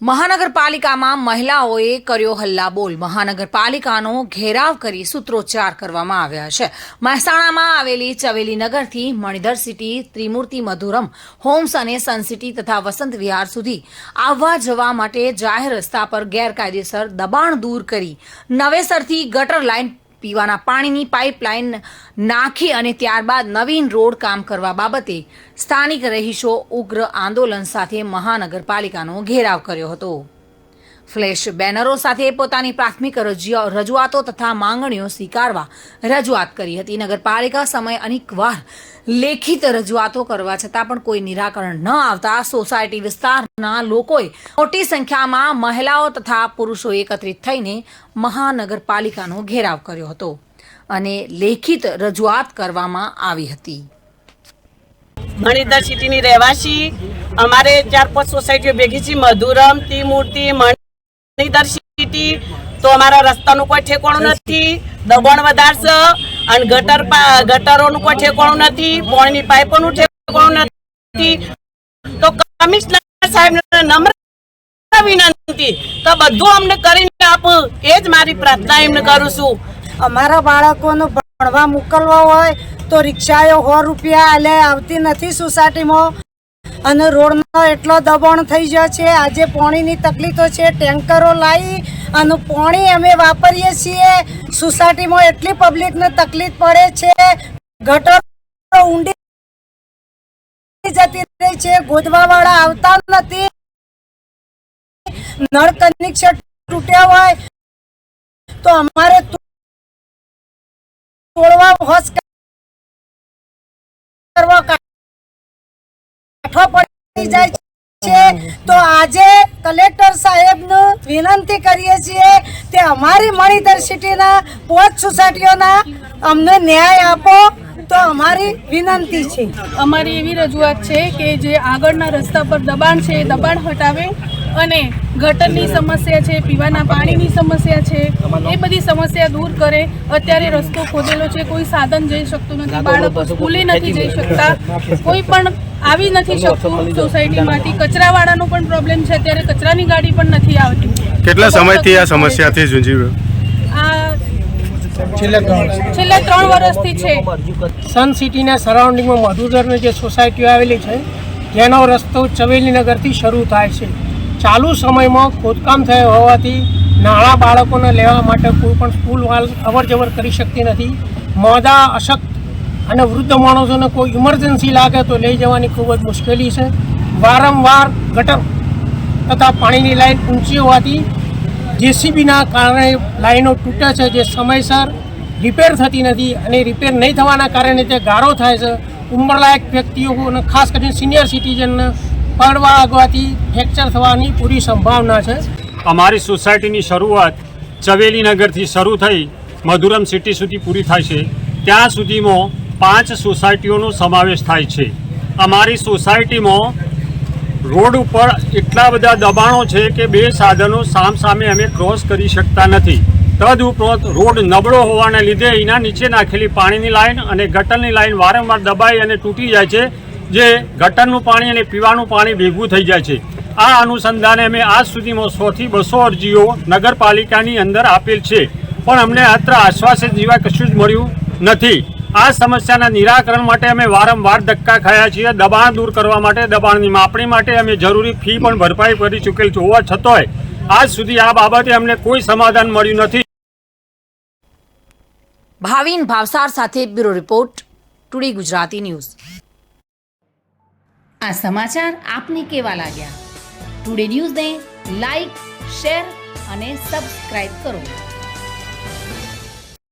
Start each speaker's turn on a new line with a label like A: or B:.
A: મહાનગરપાલિકામાં મહિલાઓએ કર્યો હલ્લાબોલ। મહાનગરપાલિકાનો ઘેરાવ કરી સૂત્રોચ્ચાર કરવામાં આવ્યા છે। મહેસાણામાં આવેલી ચવેલીનગરથી મણિધર સિટી, ત્રિમૂર્તિ મધુરમ હોમ્સ અને સન સિટી તથા વસંત વિહાર સુધી આવવા જવા માટે જાહેર રસ્તા પર ગેરકાયદેસર દબાણ દૂર કરી નવેસરથી ગટર લાઇન, પીવાના પાણીની પાઇપલાઇન નાખી અને ત્યારબાદ નવીન રોડ કામ કરવા બાબતે સ્થાનિક રહીશો ઉગ્ર આંદોલન સાથે મહાનગરપાલિકાનો ઘેરાવ કર્યો હતો। ફ્લેશ બેનરો સાથે પોતાની પ્રાથમિક રજૂઆતો તથા માંગણીઓ સ્વીકારવા રજૂઆત કરી હતી। નગરપાલિકા સમયે અનેકવાર લેખિત રજૂઆતો કરવા છતાં પણ કોઈ નિરાકરણ ન આવતા સોસાયટી વિસ્તારના લોકોએ મોટી સંખ્યામાં મહિલાઓ તથા પુરુષો એકત્રિત થઈને મહાનગરપાલિકાનો ઘેરાવ કર્યો હતો અને લેખિત રજૂઆત કરવામાં આવી હતી।
B: મણિધર સિટીની રહેવાસી અમારે 4-5 સોસાયટીઓ ભેગી છે, મધુરમ, ત્રિમૂર્તિ, મણિધર સિટી। તો અમારા રસ્તાનું કોઈ ઠેકાણું નથી, દબાણ વધારશે અને ગટરોનું કોઈ ઠેકાણું નથી, પાણીની પાઇપોનું ઠેકાણું નથી। તો કમિશનર સાહેબને નમ્ર વિનંતી તો બધું અમને કરીને આપો, એ જ મારી પ્રાર્થના એમને કરું છું।
C: અમારા બાળકોને ભણવા મોકલવા હોય તો રિક્ષાઓ 100 રૂપિયા લે આવતી નથી સોસાયટીમાં અને રોડમાં એટલો દબાણ થઈ ગયો છે। આજે પાણીની તકલીફો છે, ટેન્કરો લાવી અને પાણી અમે વાપરીએ છીએ। સોસાયટીમાં એટલી પબ્લિકને તકલીફ પડે છે, ગટરો ઊંડી જતી રહી છે, ગોદવાવાળા આવતા નથી, નળ કનેક્શન તૂટ્યા હોય તો અમારે તોડવા હોશ કરવા કાઠો પડી જાય છે। તો આજે કલેક્ટર સાહેબને વિનંતી કરીએ છીએ કે અમારી મણિધર સિટીના 5 સોસાયટીઓના અમને ન્યાય આપો, તો અમારી વિનંતી છે।
D: અમારી એવી રજૂઆત છે કે જે આગળના રસ્તા પર દબાણ છે એ દબાણ હટાવે અને ગટરની સમસ્યા છે, પીવાના પાણીની સમસ્યા છે, એ બધી સમસ્યા દૂર કરે। અત્યારે રસ્તો ખોદેલો છે, કોઈ સાધન જઈ શકતું નથી, બાળકો સ્કૂલે નથી જઈ શકતા, કોઈ પણ આવી નથી શકતું સોસાયટીમાંથી। કચરાવાળાનો પણ પ્રોબ્લેમ છે, અત્યારે કચરાની ગાડી પણ નથી આવતી।
E: કેટલા સમયથી આ સમસ્યાથી ઝૂંઝી રહ્યો?
D: આ છેલ્લા 3 વર્ષથી છે।
F: સન સિટીના સરાઉન્ડિંગમાં મધુધરની જે સોસાયટીઓ આવેલી છે જેનો રસ્તો ચવેલીનગરથી શરૂ થાય છે। ચાલુ સમયમાં ખોદકામ થયું હોવાથી નાણાં બાળકોને લેવા માટે કોઈ પણ સ્કૂલ અવર જવર કરી શકતી નથી। મોડા, અશક્ત અને વૃદ્ધ માણસોને કોઈ ઇમરજન્સી લાગે તો લઈ જવાની ખૂબ જ મુશ્કેલી છે। વારંવાર ગટર તથા પાણીની લાઈન ઊંચી હોવાથી જેસીબીના કારણે લાઈનો તૂટે છે, જે સમયસર રિપેર થતી નથી અને રિપેર નહીં થવાના કારણે તે ગારો થાય છે। ઉંમરલાયક વ્યક્તિઓ અને ખાસ કરીને સિનિયર સિટીઝનને પડવા આગવાથી ફ્રેક્ચર થવાની પૂરી સંભાવના છે।
G: અમારી સોસાયટીની શરૂઆત ચવેલીનગરથી શરૂ થઈ મધુરમ સિટી સુધી પૂરી થાય છે। ત્યાં સુધીમાં 5 સોસાયટીઓનો સમાવેશ થાય છે। અમારી સોસાયટીમાં રોડ ઉપર એટલા બધા દબાણો છે કે 2 સાધનો સામસામે અમે ક્રોસ કરી શકતા નથી। તદુપરાંત રોડ નબળો હોવાને લીધે એના નીચે નાખેલી પાણીની લાઈન અને ગટરની લાઈન વારંવાર દબાઈ અને તૂટી જાય છે, જે ગટરનું પાણી અને પીવાનું પાણી ભેગું થઈ જાય છે। આ અનુસંધાને અમે આજ સુધીમાં 100 થી 200 અરજીઓ નગરપાલિકાની અંદર આપેલ છે, પણ અમને માત્ર આશ્વાસન સિવાય કશું જ મળ્યું નથી। આ સમસ્યાના નિરાકરણ માટે અમે વારંવાર ધક્કા ખાયા છીએ। દબાણ દૂર કરવા માટે, દબાણની માપણી માટે અમે જરૂરી ફી પણ ભરપાઈ કરી ચૂકેલ હોવા છતાંય આજ સુધી આ બાબતે અમને કોઈ સમાધાન મળ્યું નથી।
A: ભાવિન ભાવસાર સાથે bureau report, today Gujarati news. આ સમાચાર આપને કેવા લાગ્યા? ટુડે ન્યૂઝને લાઈક, શેર અને સબસ્ક્રાઇબ કરો।